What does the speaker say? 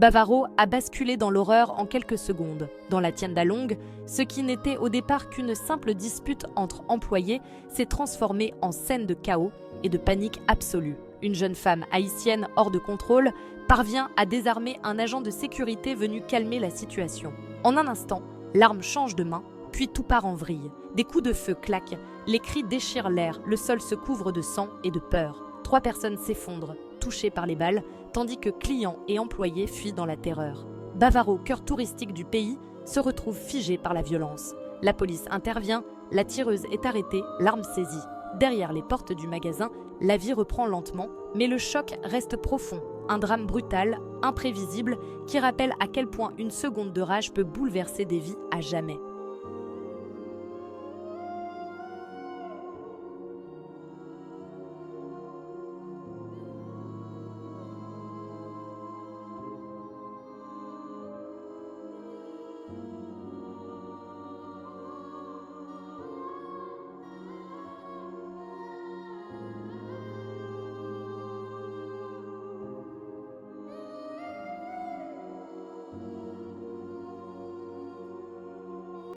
Bavaro a basculé dans l'horreur en quelques secondes. Dans la tienda longue, ce qui n'était au départ qu'une simple dispute entre employés s'est transformé en scène de chaos et de panique absolue. Une jeune femme haïtienne hors de contrôle parvient à désarmer un agent de sécurité venu calmer la situation. En un instant, l'arme change de main, puis tout part en vrille. Des coups de feu claquent, les cris déchirent l'air, le sol se couvre de sang et de peur. 3 personnes s'effondrent, touchées par les balles, tandis que clients et employés fuient dans la terreur. Bavaro, cœur touristique du pays, se retrouve figé par la violence. La police intervient, la tireuse est arrêtée, l'arme saisie. Derrière les portes du magasin, la vie reprend lentement, mais le choc reste profond. Un drame brutal, imprévisible, qui rappelle à quel point une seconde de rage peut bouleverser des vies à jamais.